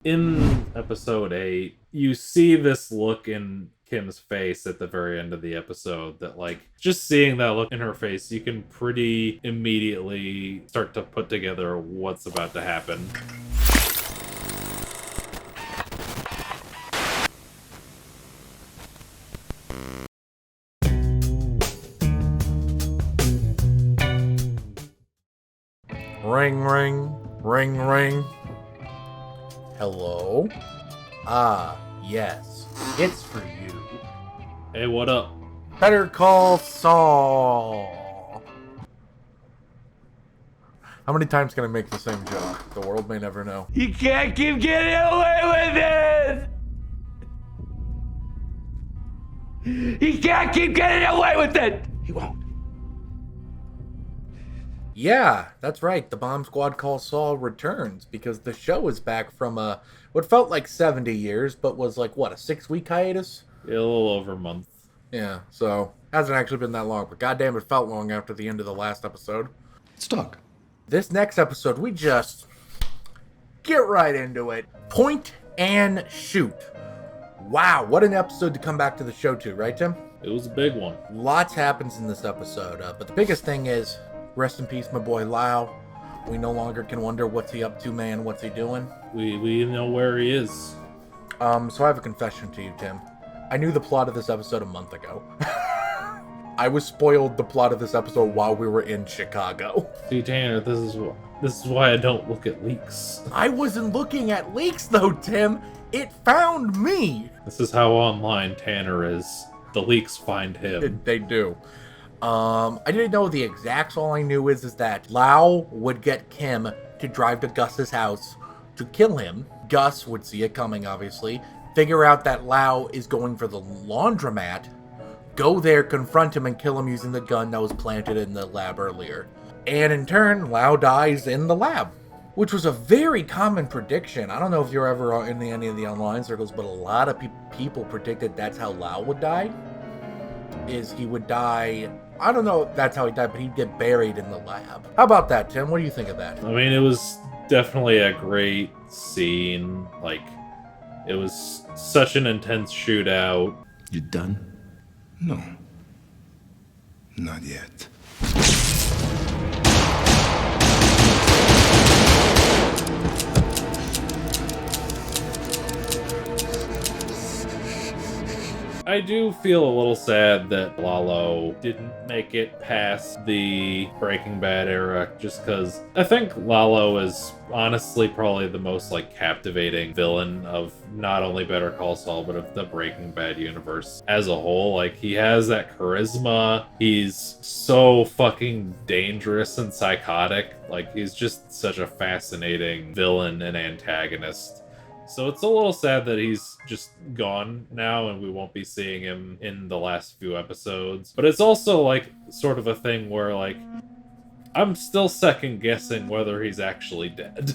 In episode 8, you see this look in Kim's face at the very end of the episode that, like, just seeing that look in her face, you can pretty immediately start to put together what's about to happen. Ring, ring, ring, ring. Hello? Ah, yes. It's for you. Hey, what up? Better Call Saul. How many times can I make the same joke? The world may never know. You can't keep getting away with it! He can't keep getting away with it! He won't. Yeah, that's right. The Bomb Squad Calls Saul returns because the show is back from what felt like 70 years, but was like, what, a 6-week hiatus? Yeah, a little over a month. Yeah, so hasn't actually been that long, but goddamn, it felt long after the end of the last episode. Let's talk. This next episode, we just get right into it. Point and shoot. Wow, what an episode to come back to the show to, right, Tim? It was a big one. Lots happens in this episode, but the biggest thing is, rest in peace, my boy Lau. We no longer can wonder what's he up to, man, what's he doing. We know where he is. So I have a confession to you, Tim. I knew the plot of this episode a month ago. I was spoiled the plot of this episode while we were in Chicago. See, Tanner, this is why I don't look at leaks. I wasn't looking at leaks though, Tim. It found me. This is how online Tanner is. The leaks find him. They do. I didn't know the exacts. All I knew is that Lau would get Kim to drive to Gus's house to kill him. Gus would see it coming, obviously. Figure out that Lau is going for the laundromat. Go there, confront him, and kill him using the gun that was planted in the lab earlier. And in turn, Lau dies in the lab, which was a very common prediction. I don't know if you're ever in any of the online circles, but a lot of people predicted that's how Lau would die. Is he would die... I don't know if that's how he died, but he'd get buried in the lab. How about that, Tim? What do you think of that? I mean, it was definitely a great scene. Like, it was such an intense shootout. You done? No. Not yet. I do feel a little sad that Lalo didn't make it past the Breaking Bad era, just because I think Lalo is honestly probably the most, like, captivating villain of not only Better Call Saul, but of the Breaking Bad universe as a whole. Like, he has that charisma. He's so fucking dangerous and psychotic. Like, he's just such a fascinating villain and antagonist. So it's a little sad that he's just gone now and we won't be seeing him in the last few episodes. But it's also, like, sort of a thing where, like, I'm still second guessing whether he's actually dead.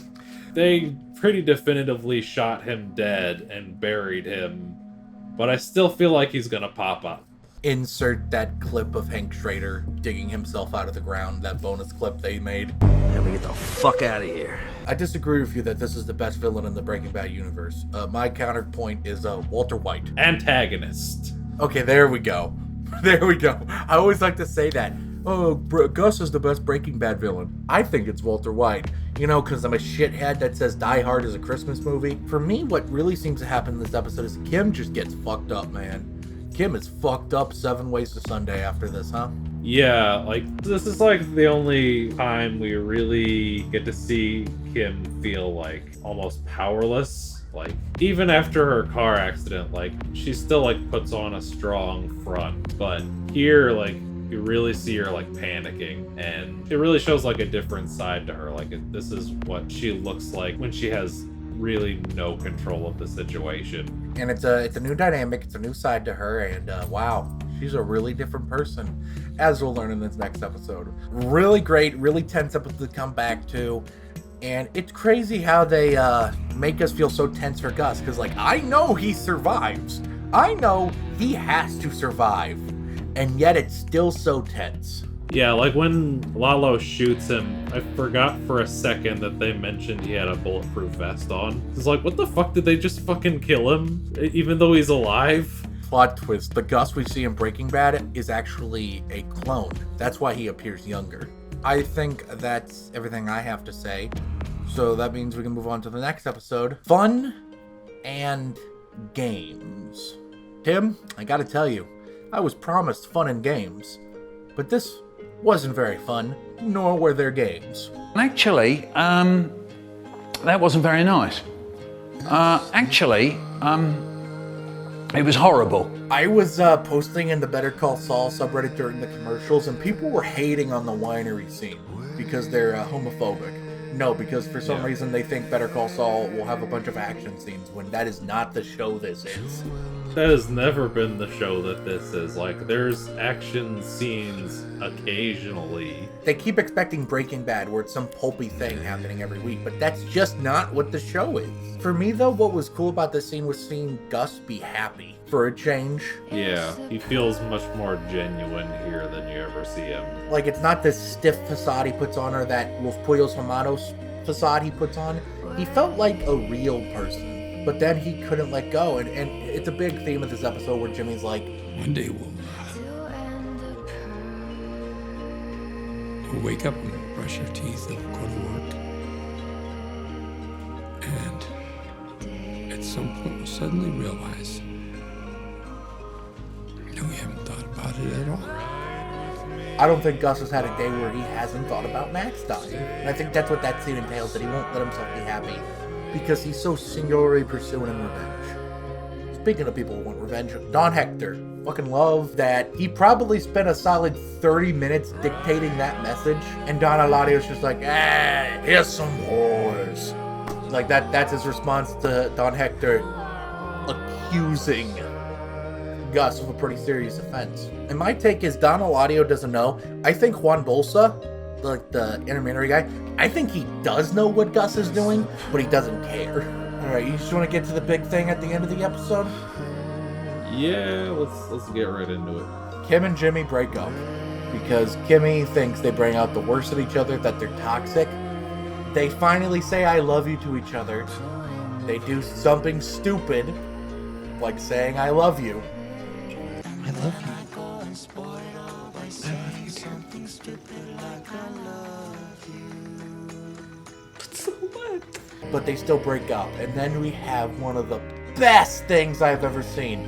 They pretty definitively shot him dead and buried him, but I still feel like he's gonna pop up. Insert that clip of Hank Schrader digging himself out of the ground, that bonus clip they made. Let me get the fuck out of here. I disagree with you that this is the best villain in the Breaking Bad universe. My counterpoint is Walter White. Antagonist. Okay, there we go. There we go. I always like to say that. Oh, Gus is the best Breaking Bad villain. I think it's Walter White. You know, because I'm a shithead that says Die Hard is a Christmas movie. For me, what really seems to happen in this episode is Kim just gets fucked up, man. Kim is fucked up 7 ways to Sunday after this, huh? Yeah, like, this is like the only time we really get to see Kim feel, like, almost powerless. Like, even after her car accident, like, she still, like, puts on a strong front. But here, like, you really see her, like, panicking. And it really shows, like, a different side to her. Like, this is what she looks like when she has really no control of the situation. And it's a new dynamic, it's a new side to her, and wow, she's a really different person, as we'll learn in this next episode. Really great, really tense episode to come back to, and it's crazy how they make us feel so tense for Gus, because, like, I know he survives. I know he has to survive, and yet it's still so tense. Yeah, like when Lalo shoots him, I forgot for a second that they mentioned he had a bulletproof vest on. It's like, what the fuck, did they just fucking kill him? Even though he's alive? Plot twist, the Gus we see in Breaking Bad is actually a clone. That's why he appears younger. I think that's everything I have to say. So that means we can move on to the next episode. Fun and games. Tim, I gotta tell you, I was promised fun and games, but this wasn't very fun, nor were there games. Actually, that wasn't very nice. It was horrible. I was posting in the Better Call Saul subreddit during the commercials, and people were hating on the winery scene because they're homophobic. No, because for some reason they think Better Call Saul will have a bunch of action scenes when that is not the show this is. That has never been the show that this is. Like, there's action scenes occasionally. They keep expecting Breaking Bad, where it's some pulpy thing happening every week, but that's just not what the show is. For me, though, what was cool about this scene was seeing Gus be happy for a change. Yeah, he feels much more genuine here than you ever see him. Like, it's not this stiff facade he puts on, or that Los Pollos Hermanos facade he puts on. He felt like a real person, but then he couldn't let go, and it's a big theme of this episode where Jimmy's like, one day we'll wake up and we'll brush our teeth and we'll go to work. And at some point we'll suddenly realize that we haven't thought about it at all. I don't think Gus has had a day where he hasn't thought about Max dying. And I think that's what that scene entails, that he won't let himself be happy because he's so singularly pursuing revenge. Speaking of people who want revenge, Don Hector. Fucking love that he probably spent a solid 30 minutes dictating that message, and Don Eladio's just like, here's some whores. Like, that's his response to Don Hector accusing Gus of a pretty serious offense. And my take is Don Eladio doesn't know. I think Juan Bolsa, like the intermediary guy, I think he does know what Gus is doing, but he doesn't care. Alright, you just want to get to the big thing at the end of the episode? Yeah, let's get right into it. Kim and Jimmy break up because Kimmy thinks they bring out the worst of each other, that they're toxic. They finally say I love you to each other. They do something stupid, like saying I love you. I love you. I love you too. But they still break up. And then we have one of the best things I've ever seen,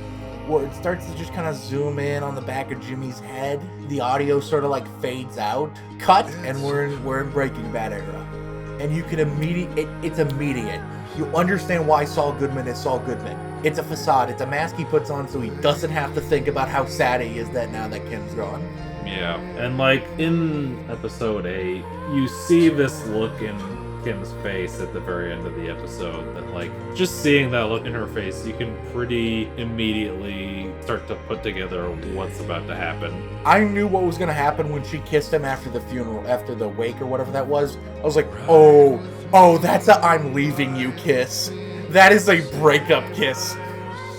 where it starts to just kind of zoom in on the back of Jimmy's head. The audio sort of like fades out. Cut, and we're in Breaking Bad era. And you can it's immediate. You understand why Saul Goodman is Saul Goodman. It's a facade. It's a mask he puts on so he doesn't have to think about how sad he is that now that Kim's gone. Yeah, and like in episode 8, you see this look in Kim's face at the very end of the episode that, like, just seeing that look in her face, you can pretty immediately start to put together what's about to happen. I knew what was going to happen when she kissed him after the funeral, after the wake or whatever that was. I was like, oh, that's a I'm leaving you kiss. That is a breakup kiss.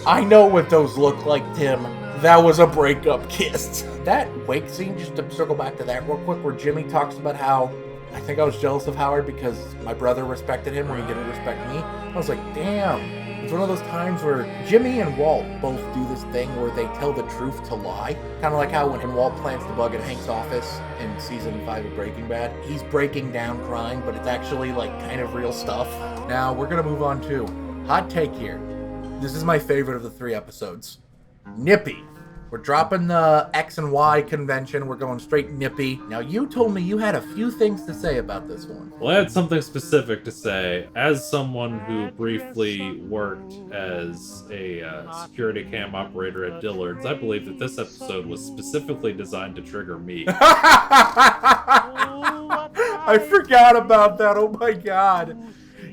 I know what those look like, Tim. That was a breakup kiss. That wake scene, just to circle back to that real quick, where Jimmy talks about how I think I was jealous of Howard because my brother respected him when he didn't respect me. I was like, damn. It's one of those times where Jimmy and Walt both do this thing where they tell the truth to lie. Kind of like how when Walt plants the bug in Hank's office in season 5 of Breaking Bad, he's breaking down crying, but it's actually like kind of real stuff. Now we're going to move on to hot take here. This is my favorite of the 3 episodes. Nippy. We're dropping the X and Y convention. We're going straight Nippy. Now, you told me you had a few things to say about this one. Well, I had something specific to say. As someone who briefly worked as a security cam operator at Dillard's, I believe that this episode was specifically designed to trigger me. I forgot about that. Oh my god.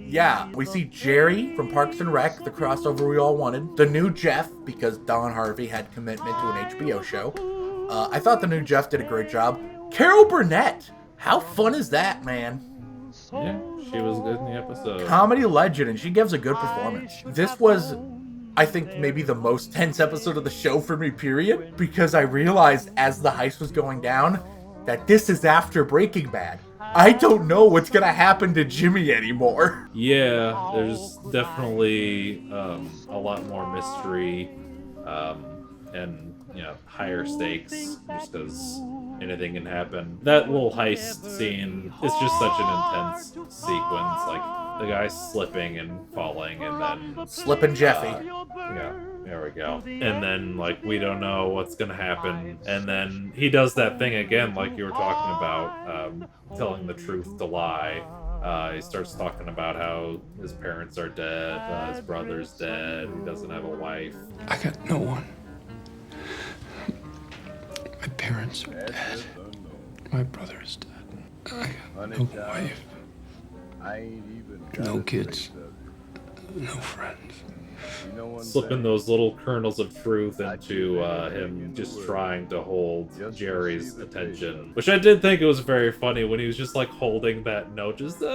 Yeah, we see Jerry from Parks and Rec, the crossover we all wanted. The new Jeff, because Don Harvey had commitment to an HBO show. I thought the new Jeff did a great job. Carol Burnett! How fun is that, man? Yeah, she was good in the episode. Comedy legend, and she gives a good performance. This was, I think, maybe the most tense episode of the show for me, period. Because I realized as the heist was going down, that this is after Breaking Bad. I don't know what's gonna happen to Jimmy anymore. Yeah, there's definitely a lot more mystery and higher stakes just because anything can happen. That little heist scene is just such an intense sequence. Like the guy slipping and falling, and then Slippin' Jeffy. yeah, there we go. And then like we don't know what's gonna happen, and then he does that thing again, like you were talking about, telling the truth to lie. He starts talking about how his parents are dead, his brother's dead, he doesn't have a wife. I got no one. My parents are dead. My brother is dead. I got no wife. No kids. No friends. Slipping those little kernels of truth into him just trying to hold Jerry's attention. Which I did think it was very funny when he was just like holding that note, just Then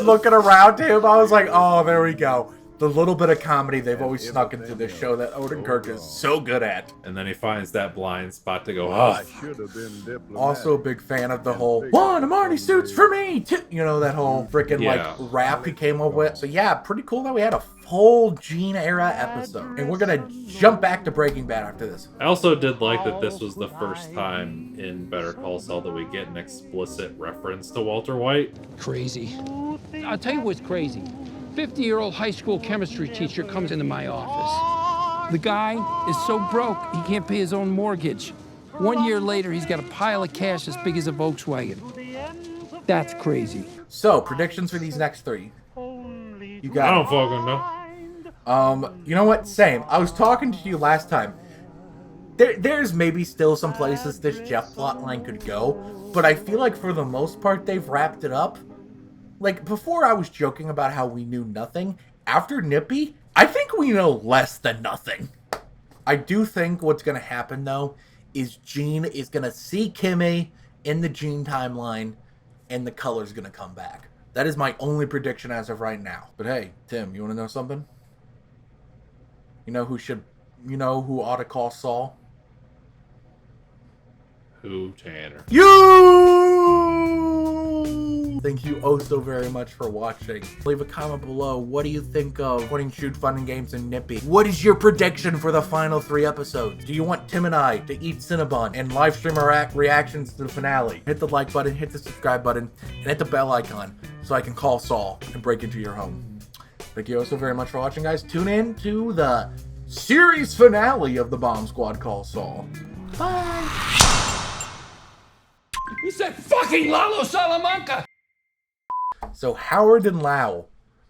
looking around him, I was like, oh, there we go. The little bit of comedy they've always snuck into this show that Odenkirk is so good at. and then he finds that blind spot to go, oh, Also a big fan of the whole, one Marty suits for me! That whole freaking Yeah. rap he came up with. So yeah, pretty cool that we had a full Gene era episode. And we're gonna jump back to Breaking Bad after this. I also did like that this was the first time in Better Call Saul that we get an explicit reference to Walter White. Crazy. I'll tell you what's crazy. 50-year-old high school chemistry teacher comes into my office. The guy is so broke, he can't pay his own mortgage. 1 year later, he's got a pile of cash as big as a Volkswagen. That's crazy. So, predictions for these next three. You I got don't it. fucking know. You know what? Same. I was talking to you last time. There's maybe still some places this Jeff plotline could go, but I feel like for the most part they've wrapped it up. Like, before I was joking about how we knew nothing. After Nippy, I think we know less than nothing. I do think what's going to happen, though, is Gene is going to see Kimmy in the Gene timeline, and the color's going to come back. That is my only prediction as of right now. But hey, Tim, you want to know something? You know who ought to call Saul? Who, Tanner? You! Thank you oh so very much for watching. Leave a comment below. What do you think of Point and Shoot Fun and Games and Nippy? What is your prediction for the final 3 episodes? Do you want Tim and I to eat Cinnabon and live stream our reactions to the finale? Hit the like button, hit the subscribe button, and hit the bell icon so I can call Saul and break into your home. Thank you oh so very much for watching, guys. Tune in to the series finale of the Bomb Squad Calls Saul. Bye! You said fucking Lalo Salamanca! So Howard and Lau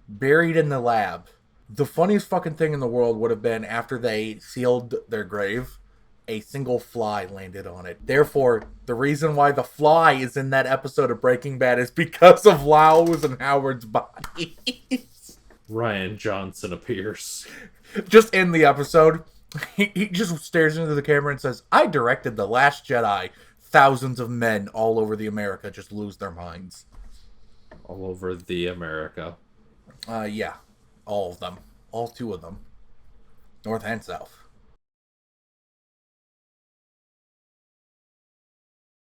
buried in the lab. The funniest fucking thing in the world would have been after they sealed their grave, a single fly landed on it. Therefore, the reason why the fly is in that episode of Breaking Bad is because of Lau's and Howard's bodies. Ryan Johnson appears. Just in the episode, he just stares into the camera and says, I directed The Last Jedi. Thousands of men all over the America just lose their minds. All over the America. Yeah. All of them. All 2 of them. North and South.